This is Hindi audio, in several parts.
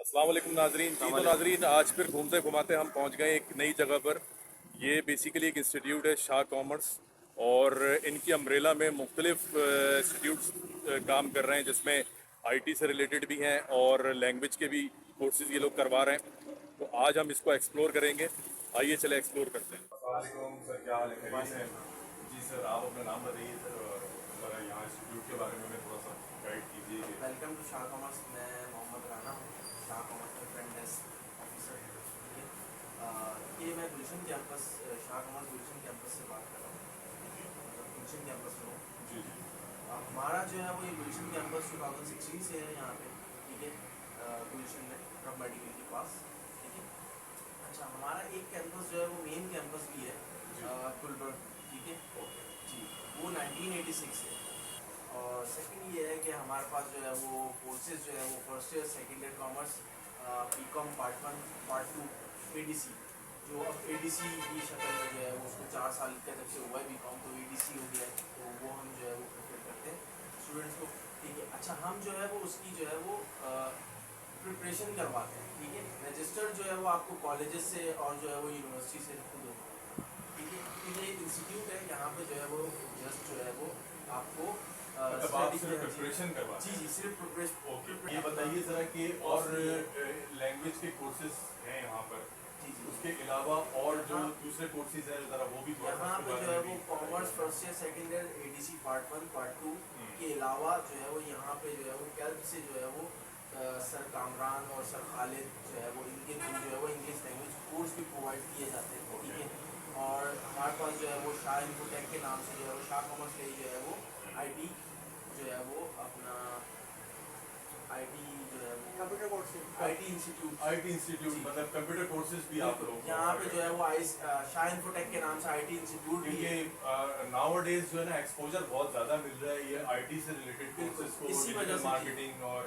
अस्सलाम वालेकुम नाजरीन जी। तो नाजरीन, आज फिर घूमते घुमाते हम पहुंच गए एक नई जगह पर। ये बेसिकली एक इंस्टीट्यूट है, शाह कॉमर्स, और इनकी अम्ब्रेला में मुख्तलिफ इंस्टीट्यूट्स काम कर रहे हैं, जिसमें आईटी से रिलेटेड भी हैं और लैंग्वेज के भी कोर्सेज ये लोग करवा रहे हैं। तो आज हम इसको एक्सप्लोर करेंगे। आइए चले एक्सप्लोर करते हैं। अस्सलाम सर, क्या हाल है? खैरियत से हैं? जी सर, आप अपना नाम बताइए सर, और ज़रा यहाँ इंस्टीट्यूट के बारे में हमें थोड़ा सा गाइड कीजिए। Welcome to Shah commerce. मैं मोहम्मद राना हूँ, शाह कॉमर्स में फ्रंट डेस्क ऑफिसर। ठीक है, ये मैं Gulshan campus, Shah commerce Gulshan campus से बात कर रहा हूँ। मतलब गुलशन कैंपस में हूँ। जी जी। हमारा जो है वो ये गुलशन कैंपस 2016 से है यहाँ पे। ठीक है, गुलशन में ट्रक मेडिकल के पास। ठीक है, अच्छा, हमारा एक कैंपस जो है वो मेन कैंपस भी है, गुलबर्ग। ठीक है जी, वो 1986 है। और सेकंड ये है कि हमारे पास जो है वो कोर्सेज जो है वो first year second year commerce, BCom part 1 part 2 ADC, जो अब एडीसी की शक्ल में जो है वो उसको 4 साल का जब से हुआ है बीकॉम, तो एडीसी हो गया है, तो वो हम जो है वो प्रिपेयर करते हैं स्टूडेंट्स को। ठीक है, अच्छा, हम जो है वो उसकी जो है वो प्रिपरेशन करवाते हैं। ठीक है, रजिस्टर्ड जो है वो आपको कॉलेजेस से और जो है वो यूनिवर्सिटी से खुद होगा। ठीक है, तो ये इंस्टीट्यूट है, यहाँ पे जो है वो जस्ट जो है वो आपको मतलब आप सिर्फ प्रिपरेशन करवाते जी हैं? जी, सिर्फ प्रिपरेशन। ओके, ये बताइए ज़रा कि और लैंग्वेज के कोर्सेज हैं यहाँ पर, जी जी, उसके अलावा और जो यहाँ दूसरे कोर्सेज हैं ज़रा वो भी थोड़ा सा यहाँ उसके पे बारे जो है में वो भी कॉमर्स बताइए। First year second year ADC part 1 part 2 के अलावा जो है वो यहाँ पे जो है वो कैल्प से जो है वो सर कामरान और सर खालिद जो है वो इनके थ्रू जो है वो इंग्लिश लैंग्वेज कोर्स भी प्रोवाइड किए जाते हैं। ठीक है, और हमारे पास जो है वो शाह इन्फोटेक के नाम से जो है वो शाह कॉमर्स के जो है वो आईटी जो है वो अपना आईटी जो है वो कंप्यूटर कोर्स आईटी इंस्टीट्यूट मतलब कंप्यूटर कोर्सेज भी आप लोग यहाँ पे जो है वो शाह इन्फोटेक के नाम से आईटी इंस्टीट्यूट भी है। क्योंकि नाउअडेज जो है ना एक्सपोजर बहुत ज़्यादा मिल रहा है ये आईटी से रिलेटेड कोर्सेज को, इसी वजह डिजिटल से मार्केटिंग और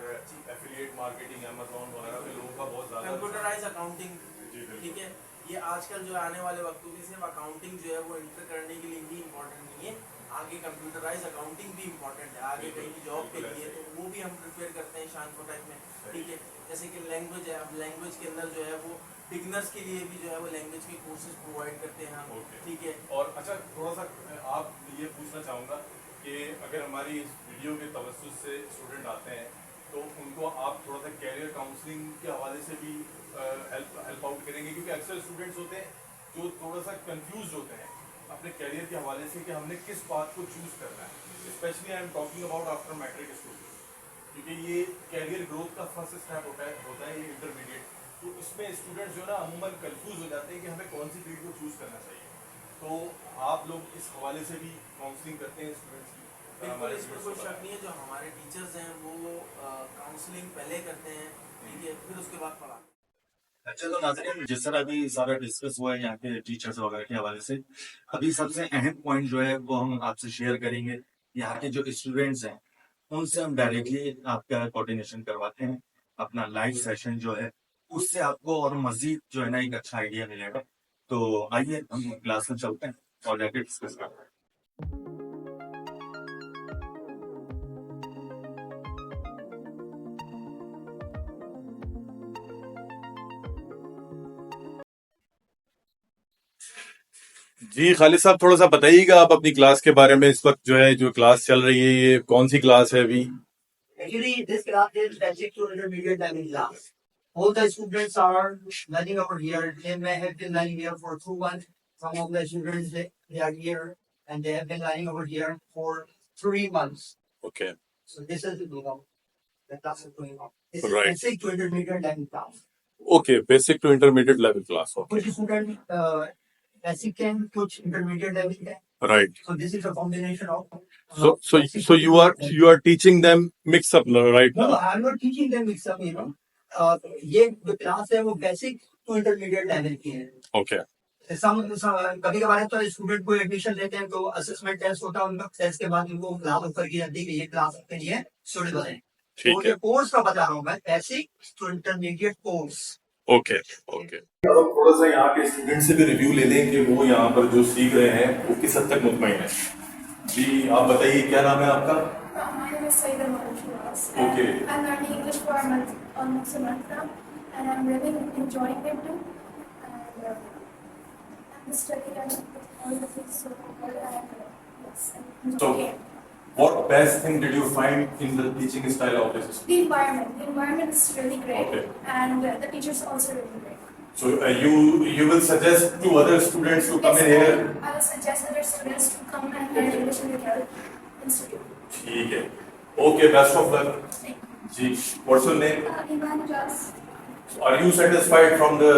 एफिलिएट मार्केटिंग, अमेज़न वगैरह पे लोगों का बहुत ज़्यादा कंप्यूटराइज अकाउंटिंग। जी बिल्कुल। ठीक है, ये आजकल जो आने वाले वक्तों में सिर्फ अकाउंटिंग जो है वो एंटर करने के लिए ही इम्पोर्टेंट नहीं है, आगे कंप्यूटराइज अकाउंटिंग भी इम्पोर्टेंट है आगे कहीं की जॉब के लिए, तो वो भी हम प्रिपेयर करते हैं शाह इन्फोटेक में। ठीक है, जैसे कि लैंग्वेज है, अब लैंग्वेज के अंदर जो है वो बिगनर्स के लिए भी जो है वो लैंग्वेज के कोर्सेज प्रोवाइड करते हैं हम। ठीक है, और अच्छा, थोड़ा सा आप ये पूछना चाहूँगा कि अगर हमारी इस वीडियो के तवज्जुह से स्टूडेंट आते हैं तो उनको आप थोड़ा सा कैरियर काउंसलिंग के हवाले से भी हेल्प आउट करेंगे, क्योंकि अक्सर स्टूडेंट्स होते हैं जो थोड़ा सा कंफ्यूज होते हैं अपने कैरियर के हवाले से कि हमने किस बात को चूज़ करना है। Specially I am talking about after matric students, क्योंकि ये कैरियर ग्रोथ का फर्स्ट स्टेप होता है ये इंटरमीडिएट। तो इसमें स्टूडेंट्स जो है ना अमूमन कंफ्यूज हो जाते हैं कि हमें कौन सी फील्ड को चूज़ करना चाहिए। तो आप लोग इस हवाले से भी काउंसलिंग करते हैं स्टूडेंट्स की? बिल्कुल, इसमें कोई शक नहीं है, जो हमारे टीचर्स हैं वो काउंसलिंग पहले करते हैं। ठीक है, फिर उसके बाद पढ़ाते हैं। अच्छा, तो नाज़रीन, जिस तरह अभी सारा डिस्कस हुआ है यहाँ के टीचर्स वगैरह के हवाले से, अभी सबसे अहम पॉइंट जो है वो हम आपसे शेयर करेंगे। यहाँ के जो स्टूडेंट्स हैं उनसे हम डायरेक्टली आपका कोऑर्डिनेशन करवाते हैं। अपना लाइव सेशन जो है उससे आपको और मजीद जो है ना एक अच्छा आइडिया मिलेगा। तो आइए हम क्लास में चलते हैं और जाके डिस्कस करते हैं। जी खालिद साहब, थोड़ा सा बताइएगा आप अपनी क्लास के बारे में। इस वक्त जो है जो क्लास चल रही है, ये कौन सी क्लास है अभी? Actually, this class is basic to intermediate level class. All the students are learning over here. They may have been learning here for 2 months. Some of the students they are here and they have been learning over here for 3 months. Okay, So this is the class is going on. This is Right. basic to intermediate level class. Okay, basic to intermediate level class. कुछ student basic can कुछ intermediate level can. Right. So this is a combination of. basic So to you are intermediate. teaching them mix up right No, now? I'm not teaching them mix-up, ये जो क्लास है वो बेसिक टू इंटरमीडिएट लेवल की है। ओके, कभी कभार तो स्टूडेंट को एडमिशन लेते हैं तो असेसमेंट टेस्ट होता है उनका, टेस्ट के बाद उनको क्लास ऑफर की जाती है कि ये क्लास आपके लिए सुटेबल है। ठीक तो है। ये कोर्स का बता रहा हूँ मैं, basic to intermediate course. Okay okay. अब थोड़ा सा यहाँ के स्टूडेंट से भी रिव्यू ले लें कि वो यहाँ पर जो सीख रहे हैं वो किस हद तक मुतमईन है। जी आप बताइए, क्या नाम है आपका? My name is Saida Marushwas. Okay. I'm learning English for almost a month now. and I'm really enjoying it too. And I'm studying and all the things so good, and yes, I'm So, enjoying it. what best thing did you find in the teaching style of this? The environment is really great, Okay. and the teachers are also really great. So, you will suggest to other students to come Yes, in here? I will suggest other students to come and learn English in the Kerala Institute. ठीक है. Okay, best of luck. Thank ji. What's your name? Iman class. Are you satisfied from the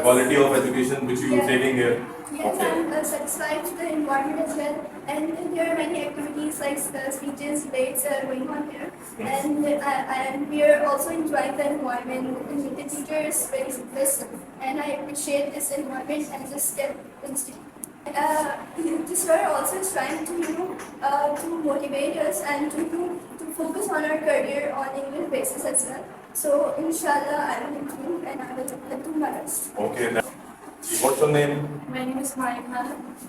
quality of education which you are taking here? Yes, I'm satisfied with the environment as well. And there are many activities like speeches, debates going on here. And we are also enjoying the environment. And the teachers very best. And I appreciate this environment and this step institute. The sir also is trying to, to motivate us and to focus on our career on English basis as well. So, inshallah, I will improve and I will do my best. Okay. Now, what's your name? My name is Marika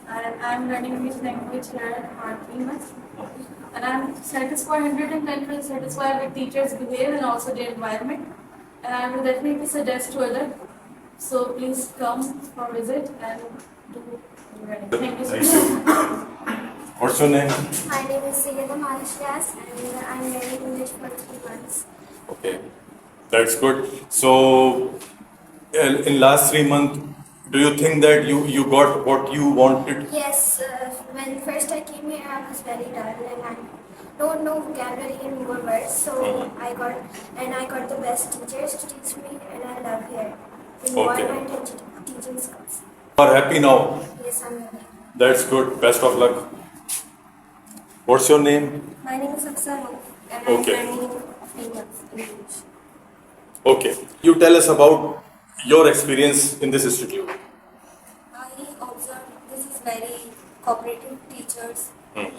and I'm learning English language here at Martimas. And I'm satisfied, 110% satisfied with teachers' behavior and also their environment. And I will definitely suggest to others. So please come for visit and do learning. Thank you so Thank much. you. What's your name? My name is Sayeda Malishras and I'm learning English for 3 months. Okay, that's good. So, in last 3 months, do you think that you got what you wanted? Yes, when first I came here I was very dull and I don't know vocabulary and more words, so I got the best teachers to teach me and I love here. Environment and teaching skills. You are happy now? Yes, I'm happy. That's good. Best of luck. What's your name? My name is Aksana and Okay. I'm learning 3 months English. Okay. You tell us about your experience in this institute. I observed this is very cooperative teachers and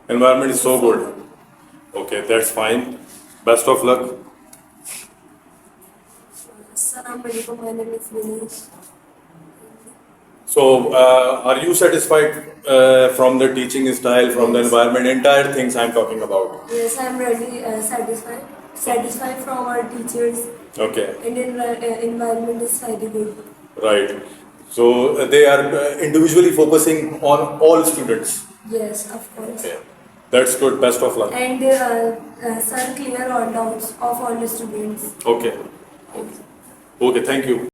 Environment is so good. Okay, that's fine. Best of luck. Assalamu alaikum, my name is Vinesh. So, are you satisfied from the teaching style, from the environment, entire things I'm talking about? Yes, I'm really satisfied from our teachers Okay, and environment is very good. right. So, they are individually focusing on all students. Yes, of course. Okay, that's good. Best of luck. And sir clear all doubts of all the students. Okay. Okay, thank you.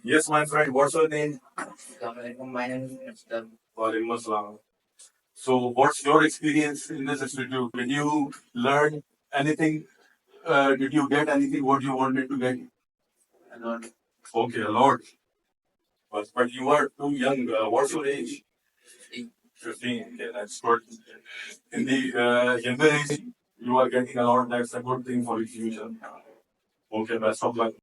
Yes, my friend, what's your name? My name is Mr. Walaikum Assalam. So, what's your experience in this institute? Did you learn anything? Did you get anything what you wanted to get? Okay, a lot. But you are too young. What's your age? 15. Okay, that's good. In the younger age, you are getting a lot. That's a good thing for your future. Okay, best of luck.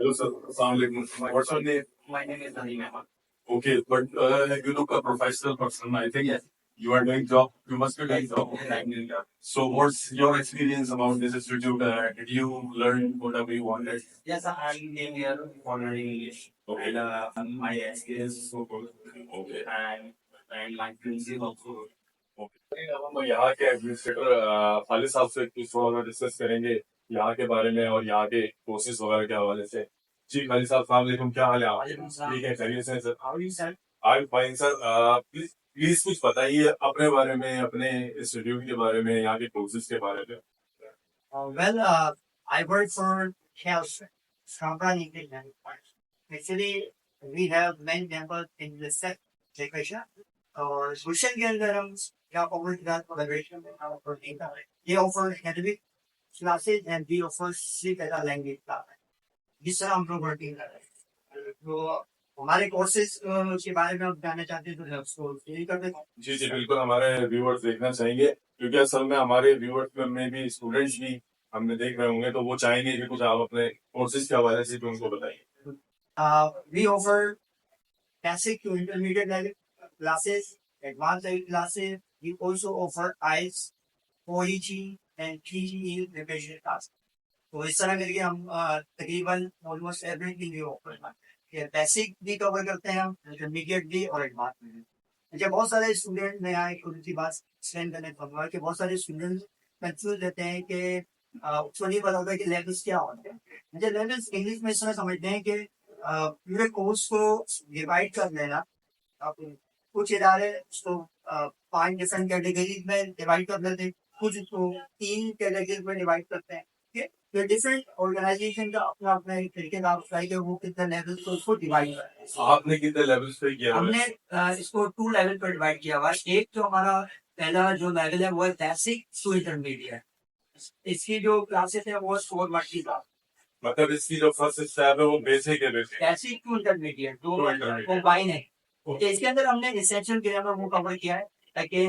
Hello, sir. Assalamu alaikum. What's your name? My name is Nadeem Ahmed. Okay, but you look a professional person. I think Yes. you are doing job. You must be doing job. So, what's your experience about this institute? Did you learn whatever you wanted? Yes, I came here for learning English. Okay. And my experience is so good. Okay. And my principal also good. हम यहाँ के एडमिनिस्ट्रेटर खालिद साहब से कुछ थोड़ा डिस्कस करेंगे यहाँ के बारे में और यहाँ के कोर्सेज वगैरह के हवाले से जी खालिद साहब अस्सलाम वालेकुम क्या हाल है आप ठीक है खैरियत से sir How are you, sir? I fine sir please कुछ बताइए अपने बारे में अपने इंस्टीट्यूट के बारे में यहाँ के कोर्सेज के बारे में I work for Health Company English Language. Actually, we have many members in the set education. और सोशल के अंदर हम क्या ऑफर कोलैबोरेशन में काम करते हैं ये offer academic classes and we offer C as a language class जिस तरह हम लोग वर्किंग कर रहे हैं तो हमारे कोर्सेज के बारे में आप जानना चाहते हैं तो उसको यही कर दें जी जी बिल्कुल हमारे व्यूअर्स देखना चाहेंगे क्योंकि असल में हमारे व्यूअर्स में भी स्टूडेंट्स भी हमने देख रहे होंगे तो वो चाहेंगे कि कुछ आप अपने कोर्सेज के हवाले से भी उनको बताइए we offer basic to intermediate level classes, advanced level classes. We also offer IELTS, OET and PGE preparation classes. तो इस तरह करके हम तकरीबन ऑलमोस्ट एवरीथिंग भी ऑफर करते हैं बेसिक भी कवर करते हैं हम इंटरमीडिएट भी और एडवांस भी अच्छा बहुत सारे स्टूडेंट मैं यहाँ एक उनकी बात एक्सप्लेन करने चाहूँगा कि बहुत सारे स्टूडेंट कंफ्यूज रहते हैं कि उसको नहीं पता होता कि लेवल्स क्या होते हैं। मुझे लेवल्स इंग्लिश में इस तरह समझते हैं कि पूरे कोर्स को डिवाइड कर लेना। अब कुछ इदारे उसको 5 डिफरेंट कैटेगरीज में डिवाइड कर देते हैं, कुछ उसको 3 कैटेगरीज में डिवाइड करते हैं। ठीक है, तो डिफरेंट ऑर्गेनाइजेशन का अपना अपना एक तरीके का होता है कि वो कितने लेवल्स को उसको डिवाइड करते हैं। आपने कितने लेवल्स पे किया हुआ हमने है? इसको 2 लेवल पर डिवाइड किया हुआ है। एक जो हमारा पहला जो लेवल है वो है बेसिक टू इंटरमीडिएट। इसकी जो क्लासेस है वो 4 मंथ की क्लास। मतलब इसकी जो फर्स्ट स्टेप है वो बेसिक है basic. Basic to intermediate To दो intermediate. कंबाइन है। तो इसके अंदर हमने एसेंशियल ग्रामर वो कवर किया है ताकि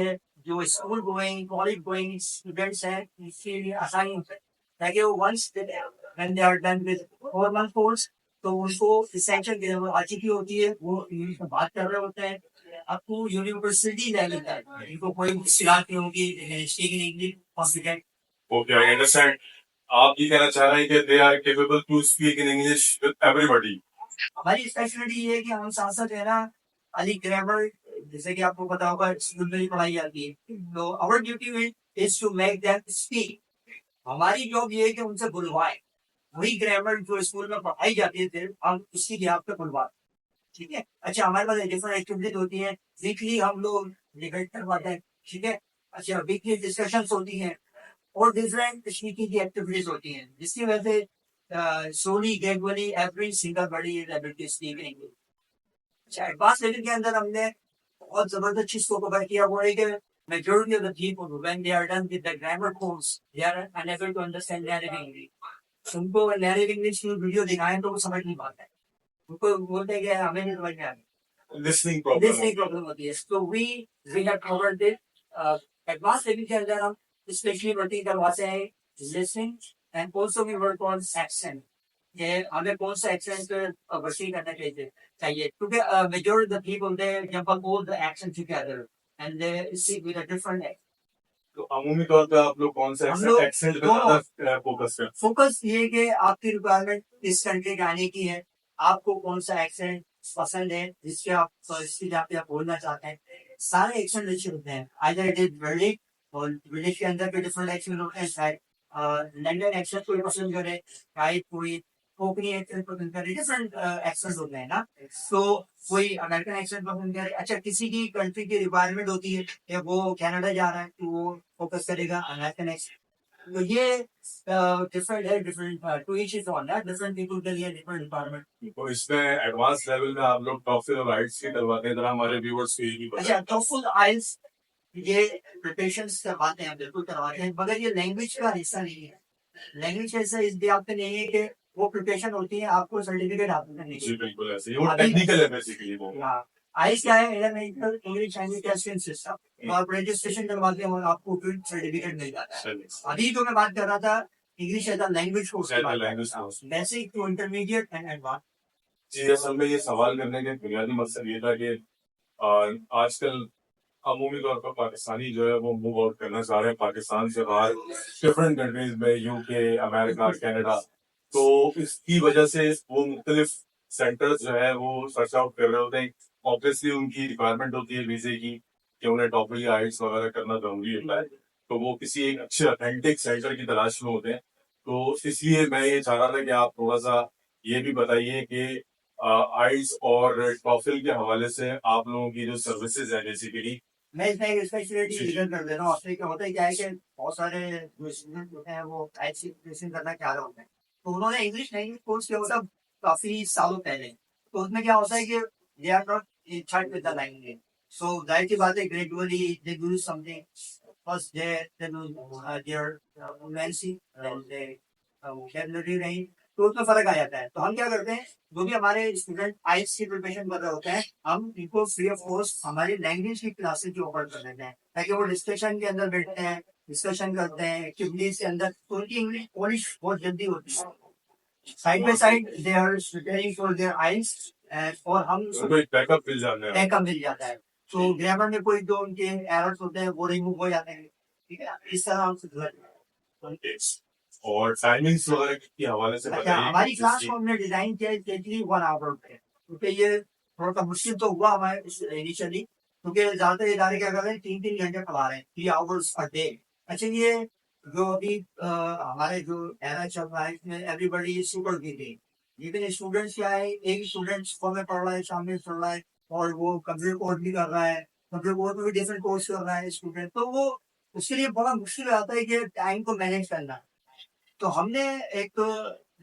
जो school going college going students हैं इसके लिए आसानी हो जाए, ताकि वो once when they are done with 4 month course तो उनको एसेंशियल ग्रामर आ चुकी होती है, वो इंग्लिश में बात कर रहे होते हैं। आपको यूनिवर्सिटी लेवल तक इनको कोई मुश्किल नहीं होगी speaking English confident. Okay, I understand. आप ये कहना चाह रहे हैं कि they are capable to speak in English with everybody. हमारी स्पेशलिटी ये है कि हम साथ साथ है ना अली ग्रामर, जैसे कि आपको पता होगा स्कूल में भी पढ़ाई जाती है, तो our duty is to make them speak. हमारी जॉब ये है कि उनसे बुलवाए वही ग्रामर जो स्कूल में पढ़ाई जाती है फिर हम उसकी बिहाफ पे बुलवाए। ठीक है, अच्छा हमारे पास डिफरेंट एक्टिविटीज होती हैं। वीकली हम लोग डिबेट करवाते हैं। ठीक है, अच्छा वीकली डिस्कशन होती हैं और डिफरेंट स्पीकिंग की एक्टिविटीज होती हैं, जिसकी वजह से slowly gradually every single body is able to speak English। अच्छा एडवांस लेवल के अंदर हमने बहुत जबरदस्त चीज को कवर किया वो है कि majority of the people when they are done with the grammar course they are unable to understand native English। उनको native English की वीडियो दिखाएं तो वो समझ नहीं पाते हैं, उनको बोलते हैं कि हमें नहीं समझ में आ रही। Listening problem. Listening problem होती है। So we have covered it। Advance level के अंदर हम स्पेशली वर्किंग करवाते हैं listening and also we work on accent. ये हमें कौन सा एक्सेंट वर्किंग करना चाहिए क्योंकि majority of the people they jump all the accent together and they speak with a different. तो अमूमी तौर पे आप लोग कौन से हम लोग एक्सेंट पे दोनों ज्यादा फोकस करते फोकस ये है कि आपकी रिक्वायरमेंट इस कंट्री के आने की है, आपको कौन सा एक्सेंट पसंद है जिसके आप इसकी जहाँ पे आप बोलना चाहते हैं। सारे एक्सेंट अच्छे होते हैं, आइदर इट इज ब्रिटिश और ब्रिटिश के अंदर भी डिफरेंट एक्सेंट होते हैं, शायद लंदन एक्सेंट कोई पसंद करे, शायद कोई कोंकणी एक्सेंट पसंद करे, डिफरेंट एक्सेंट होते हैं ना। तो कोई अमेरिकन एक्सेंट पसंद करे। अच्छा किसी की कंट्री की रिक्वायरमेंट होती है कि वो कनाडा जा रहा है तो वो फोकस करेगा अमेरिकन एक्सेंट। तो ये डिफरेंट है, different to each is on that, different people के लिए डिफरेंट रिक्वायरमेंट। हैं? तो इसमें एडवांस लेवल में आप लोग टॉफिल और आइट्स की करवाते हैं, जरा हमारे व्यूअर्स को ये भी अच्छा बताएं। टोफल आइल्स ये प्रिपरेशन करवाते हैं, बिल्कुल करवाते हैं, मगर ये लैंग्वेज का हिस्सा नहीं है। लैंग्वेज का हिस्सा इस बात पे नहीं है कि वो प्रिपरेशन होती है आपको सर्टिफिकेट हासिल करने जी की। बिल्कुल ऐसे ही, वो अभी- टेक्निकल है बेसिकली वो। आइस क्या है, international English language testing system, और रजिस्ट्रेशन करवाते हैं और आपको फिर सर्टिफिकेट मिल जाता है। चलिए, अभी जो मैं बात कर रहा था इंग्लिश एज अ लैंग्वेज को As a language course। Basic to intermediate and advance. जी असल में ये सवाल करने का बुनियादी मकसद ये था कि आजकल अमूमी तौर पर पाकिस्तानी जो है वो मूव आउट करना चाह रहे हैं पाकिस्तान से बाहर, डिफरेंट कंट्रीज में, यूके, अमेरिका, कनाडा। तो इसकी वजह से वो मुख्तलिफ सेंटर्स जो है वो सर्च आउट कर रहे होते हैं। ऑब्वियसली उनकी रिक्वायरमेंट होती है वीजे की कि उन्हें टॉफल या आइट्स वगैरह करना जरूरी होता है, तो वो किसी एक अच्छे ऑथेंटिक सेंटर की तलाश में होते हैं। तो इसलिए मैं ये चाह रहा था कि आप थोड़ा सा ये भी बताइए कि आइट्स और टॉफल के हवाले से आप लोगों की जो सर्विसेज है बेसिकली। मैं इसमें एक स्पेशलिटी जी। जिक्र कर दे रहा हूँ। ऑस्ट्रेलिया क्या होता है क्या है कि बहुत सारे जो स्टूडेंट होते हैं वो ऐसी प्रिपरेशन करना चाह रहे होते हैं, तो उन्होंने इंग्लिश लैंग्वेज कोर्स किया होता है काफी सालों पहले। तो उसमें क्या होता है कि they are not in touch with the language, so जाहिर सी बात है gradually they do something first they their fluency and they vocabulary रही, तो उसमें फर्क आ जाता है। तो हम क्या करते हैं, जो भी हमारे स्टूडेंट आइल्स की प्रिपरेशन कर रहे होते हैं हम इनको फ्री ऑफ कॉस्ट हमारी लैंग्वेज की क्लासेस जो ऑफर कर देते हैं, ताकि वो डिस्कशन के अंदर बैठते हैं, डिस्कशन करते हैं एक्टिविटीज के अंदर, तो उनकी इंग्लिश पॉलिश बहुत जल्दी होती है। Side by side they are preparing for their IELTS और हम उनको एक बैकअप मिल जाने हैं। बैकअप मिल जाता है। तो ग्रामर में कोई जो उनके एरर्स होते हैं वो रिमूव हो जाते हैं। ठीक है, इस तरह हम सुधरते हैं। और टाइमिंग्स वगैरह के हवाले से अच्छा बताइए। हमारी क्लास जिसकी- को हमने डिजाइन किया स्पेशली 1 आवर पे, क्योंकि ये थोड़ा सा मुश्किल तो हुआ हमारे इनिशियली, क्योंकि ज्यादातर इदारे क्या कर रहे हैं 3-3 घंटे पढ़ा रहे हैं 3 आवर्स अ डे। अच्छा ये जो अभी हमारे जो एरा चल रहा है इसमें एवरीबडी इज सुपर बिजी, लेकिन स्टूडेंट्स क्या है, एक स्टूडेंट सुबह में पढ़ रहा है, शाम में पढ़ रहा है, और वो कंप्यूटर कोर्स भी कर रहा है, कंप्यूटर कोर्स में भी डिफरेंट कोर्स कर रहा है स्टूडेंट, तो वो उसके लिए बड़ा मुश्किल हो जाता है कि टाइम को मैनेज करना। तो हमने एक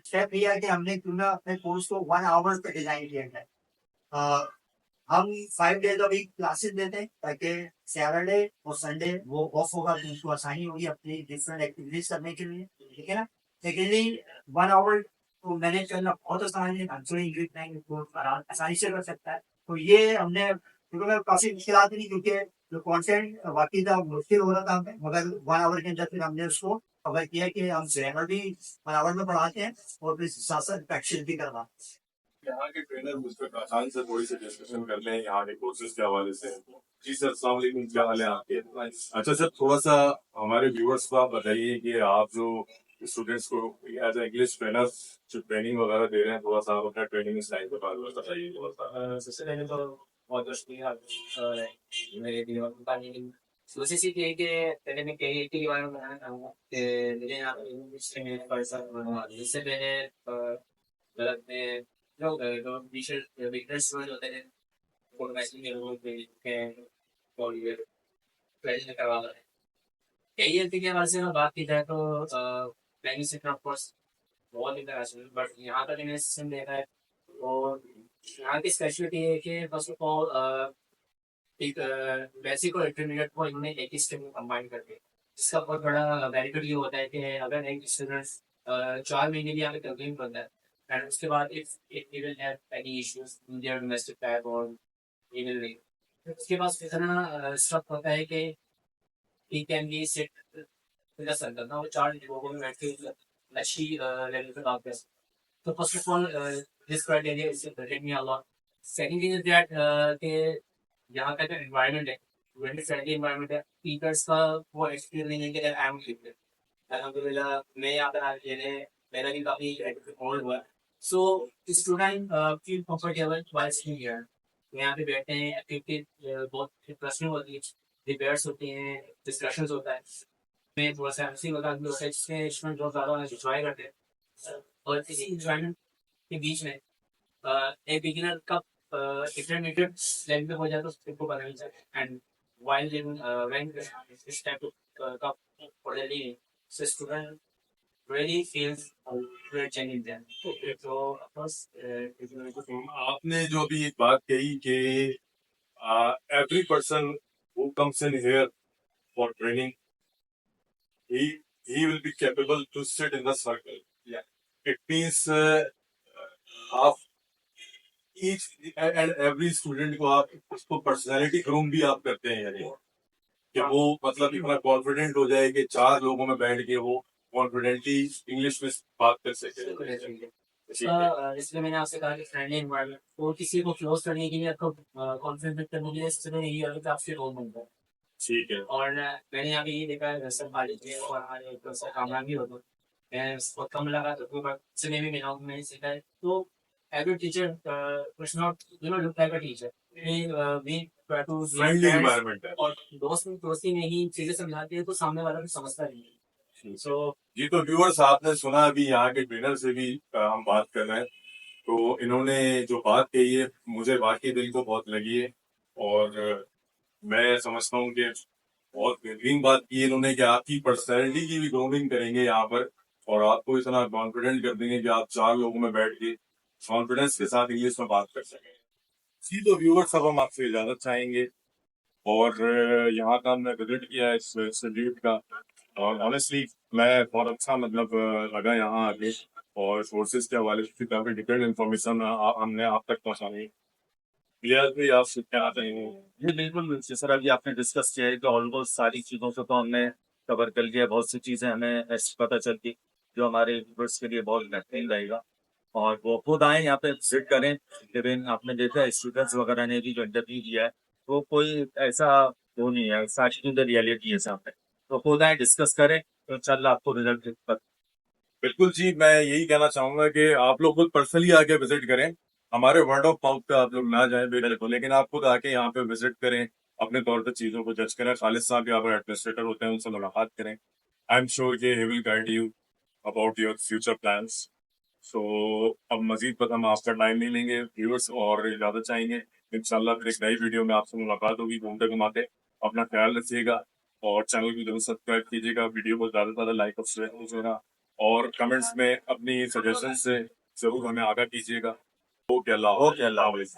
स्टेप लिया कि हमने क्यों ना अपने कोर्स को 1 आवर पे डिजाइन किया जाए। हम 5 डेज अ वीक क्लासेस देते हैं ताकि सैटरडे और संडे वो ऑफ होगा तो उसको आसानी होगी अपनी डिफरेंट एक्टिविटीज करने के लिए, ठीक है ना। सेकेंडली 1 आवर को मैनेज करना बहुत आसान है, आंसरिंग इंग्लिश लैंग्वेज को आसानी से कर सकता है। तो ये हमने क्योंकि मैं काफी मुश्किल नहीं, क्योंकि जो कॉन्टेंट वाकई था मुश्किल हो रहा था हमें, मगर 1 आवर के अंदर फिर हमने उसको कवर किया कि हम ग्रामर भी 1 आवर में पढ़ाते हैं और फिर साथ साथ प्रैक्टिस भी करवाते हैं। यहाँ के ट्रेनर मुझ पर पहचान से थोड़ी सी डिस्कशन कर लें यहाँ के कोर्सेज के हवाले से। जी सर, अस्सलाम वालेकुम, क्या हाल है आपके? अच्छा सर, थोड़ा सा हमारे व्यूअर्स को आप बताइए कि आप जो स्टूडेंट्स को एज ए इंग्लिश ट्रेनर जो ट्रेनिंग वगैरह दे रहे हैं, थोड़ा सा आप अपना ट्रेनिंग स्टाइल के बारे में बताइए थोड़ा सा। सबसे पहले तो बहुत शुक्रिया मेरे दिमाग में पानी की कोशिश ही की है कि पहले मैं KET के बारे में बताना चाहूँगा कि मुझे यहाँ पे इंग्लिश में पैसा इससे पहले मतलब मैं जो बिगनर्स स्टूडेंट होते हैं उनको मैसेज में लोग के और ये ट्रेनिंग करवा रहे हैं। KET के बारे से अगर बात की जाए तो लैंग्वेज सीखना ऑफ कोर्स बहुत इंटरनेशनल, बट यहाँ का लैंग्वेज सिस्टम देखा है और यहाँ की स्पेशलिटी है कि फर्स्ट ऑफ ऑल एक बेसिक और इंटरमीडिएट को इन्होंने एक ही स्ट्रीम में कंबाइन करके, इसका बहुत बड़ा बेनिफिट ये होता है कि अगर एक स्टूडेंट 4 महीने भी यहाँ पे कंप्लीट करता है एंड उसके बाद if it will have any issues in their domestic life और इवन लाइफ, उसके पास इतना स्ट्रक होता है कि he can be sit in the center now 4 लोगों में बैठ के अच्छी लेवल पे काम कर सकते हैं। तो first of all this criteria is helping me a lot. Second thing is that कि यहाँ का जो environment है, very friendly environment है, teachers का वो experience नहीं है कि I am teacher। अल्हम्दुलिल्लाह मैं यहाँ पर आके मेरा भी काफी ओल्ड हुआ है, so student feel comfortable while sitting here। यहाँ पे बैठते हैं, एक्टिविटी बहुत इंटरेस्टिंग होती है, डिबेट्स होती हैं, डिस्कशंस होता है, मैं थोड़ा सा हंसी मजाक भी होता है जिससे स्टूडेंट बहुत ज़्यादा इंजॉय करते हैं। और इसी इंजॉयमेंट के बीच में एक बिगिनर का इंटरमीडिएट लेवल पे हो जाए तो उसको पता नहीं चलता and while in when this type of cup for the leading, so student really feels great change in them. So of course आपने जो अभी एक बात कही कि every person who comes in here for training, he will be capable to sit in the circle. Yeah. It means आप each and every student को आप उसको personality groom भी आप करते हैं, यानी कि वो मतलब इतना कॉन्फिडेंट हो जाए कि 4 लोगों में बैठ के वो कॉन्फिडेंटली इंग्लिश में बात कर सके। इसलिए मैंने आपसे कहा कि फ्रेंडली एनवायरनमेंट और किसी को क्लोज करने के लिए आपको कॉन्फिडेंस करने के लिए इससे यही है कि आपसे रोल बनता है। ठीक है। और मैंने यहाँ पे ये देखा है सब बारिश में और हमारे एक दोस्त कामयाब भी होता है, मैं बहुत कम लगा तो से मैं भी मिला हूँ, मैंने सीखा है। तो एवरी टीचर कुछ not look like a teacher, we try to friendly environment है और दोस्त दोस्ती में ही चीजें समझाते हैं तो सामने वाला भी समझता नहीं है। सो जी, तो व्यूअर्स आपने सुना अभी यहाँ के ट्रेनर से भी हम बात कर रहे हैं, तो इन्होंने जो बात कही है मुझे वाकई दिल को बहुत लगी है और मैं समझता हूँ कि बहुत बेहतरीन बात की है इन्होंने कि आपकी पर्सनैलिटी की भी ग्रूमिंग करेंगे यहाँ पर और आपको इतना कॉन्फिडेंट कर देंगे कि आप 4 लोगों में बैठ के कॉन्फिडेंस के साथ इंग्लिश में बात कर सकें। जी, तो व्यूअर्स अब हम आपसे इजाजत चाहेंगे और यहाँ का हमने विजिट किया है इस इंस्टीट्यूट का और ऑनेस्टली मैं बहुत अच्छा मतलब लगा यहाँ आके और सोर्सेज के हवाले से काफी डिटेल्ड इन्फॉर्मेशन हमने आप तक पहुँचाई। रियाज भी आप क्या चाहेंगे? जी बिल्कुल, जैसा अभी आपने डिस्कस किया है कि ऑलमोस्ट सारी चीज़ों से तो हमने कवर कर लिया, बहुत सी चीज़ें हमें ऐसी पता चलती जो हमारे व्यूअर्स के लिए बहुत बेहतरीन रहेगा और वो खुद आए यहाँ पे विजिट करें। इवन आपने देखा स्टूडेंट्स वगैरह ने भी जो इंटरव्यू दिया है वो कोई ऐसा वो नहीं है, सारी चीज़ें रियलिटी है सामने, तो खुद आए डिस्कस करें तो इंशाल्लाह आपको रिजल्ट बिल्कुल जी, मैं यही कहना चाहूंगा कि आप लोग खुद पर्सनली आके विजिट करें, हमारे वर्ड ऑफ माउथ पे आप लोग ना जाएं बिल्कुल, लेकिन आप खुद आके यहाँ पे विजिट करें, अपने तौर पे चीजों को जज करें। खालिद साहब यहाँ पर एडमिनिस्ट्रेटर होते हैं, उनसे मुलाकात करें I'm sure he will guide you about your future plans. So अब मजीद पर हम आपका टाइम नहीं लेंगे, व्यूअर्स और इजाजत चाहेंगे। इंशाल्लाह फिर एक नई वीडियो में आपसे मुलाकात होगी घूमते घुमाते। अपना ख्याल रखिएगा और चैनल को जरूर सब्सक्राइब कीजिएगा, वीडियो को ज्यादा से ज्यादा लाइक और शेयर कीजिएगा और कमेंट्स में अपनी सजेशन से जरूर हमें आगाह कीजिएगा। ओके, अल्लाह हाफिज़।